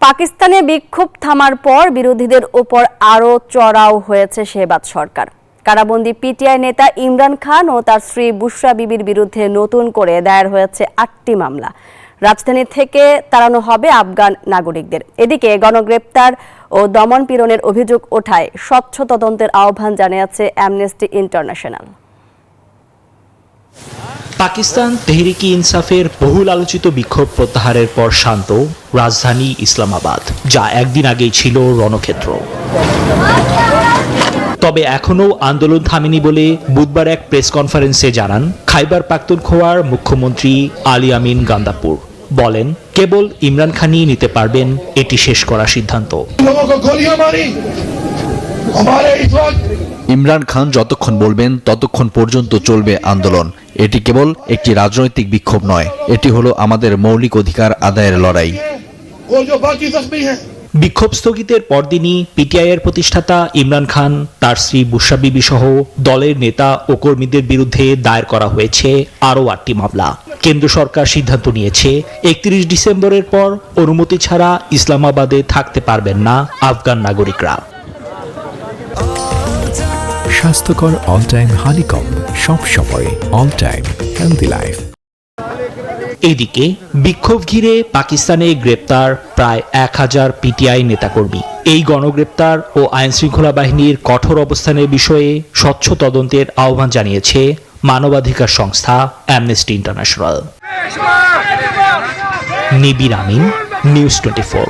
পাকিস্তানে বিক্ষোভ থামার পর বিরোধীদের উপর আরও চড়াও হয়েছে শেহবাজ সরকার। কারাবন্দী পিটিআই নেতা ইমরান খান ও তার স্ত্রী বুশরা বিবির বিরুদ্ধে নতুন করে দায়ের হয়েছে ৮টি মামলা। রাজধানী থেকে তাড়ানো হবে আফগান নাগরিকদের। এদিকে গণগ্রেপ্তার ও দমন-পীড়নের অভিযোগ ওঠায় স্বচ্ছ তদন্তের আহ্বান জানিয়েছে অ্যামনেস্টি ইন্টারন্যাশনাল। পাকিস্তান তেহরিকি ইনসাফের বহুল আলোচিত বিক্ষোভ প্রত্যাহারের পর শান্ত রাজধানী ইসলামাবাদ, যা একদিন আগেই ছিল রণক্ষেত্র। তবে এখনও আন্দোলন থামেনি বলে বুধবার এক প্রেস কনফারেন্সে জানান খাইবার পাখতুনখোয়ার মুখ্যমন্ত্রী আলী আমিন গান্দাপুর। বলেন, কেবল ইমরান খানই নিতে পারবেন এটি শেষ করার সিদ্ধান্ত। ইমরান খান যতক্ষণ বলবেন ততক্ষণ পর্যন্ত চলবে আন্দোলন। এটি কেবল একটি রাজনৈতিক বিক্ষোভ নয়, এটি হলো আমাদের মৌলিক অধিকার আদায়ের লড়াই। বিক্ষোভ স্থগিতের পরদিনই পিটিআইয়ের প্রতিষ্ঠাতা ইমরান খান, তার স্ত্রী বুশরা বিবি সহ দলের নেতা ও কর্মীদের বিরুদ্ধে দায়ের করা হয়েছে আরও ৮টি মামলা। কেন্দ্র সরকার সিদ্ধান্ত নিয়েছে ৩১ ডিসেম্বরের পর অনুমতি ছাড়া ইসলামাবাদে থাকতে পারবেন না আফগান নাগরিকরা। স্বাস্থ্যকর অল টাইম হানিকম, সব সময় অল টাইম হেলদি লাইফ। এদিকে বিক্ষোভ ঘিরে পাকিস্তানে গ্রেপ্তার প্রায় ১,০০০ পিটিআই নেতাকর্মী। এই গণগ্রেপ্তার ও আইনশৃঙ্খলা বাহিনীর কঠোর অবস্থানের বিষয়ে স্বচ্ছ তদন্তের আহ্বান জানিয়েছে মানবাধিকার সংস্থা অ্যামনেস্টি ইন্টারন্যাশনাল। নিবির আমিন, নিউজ 24।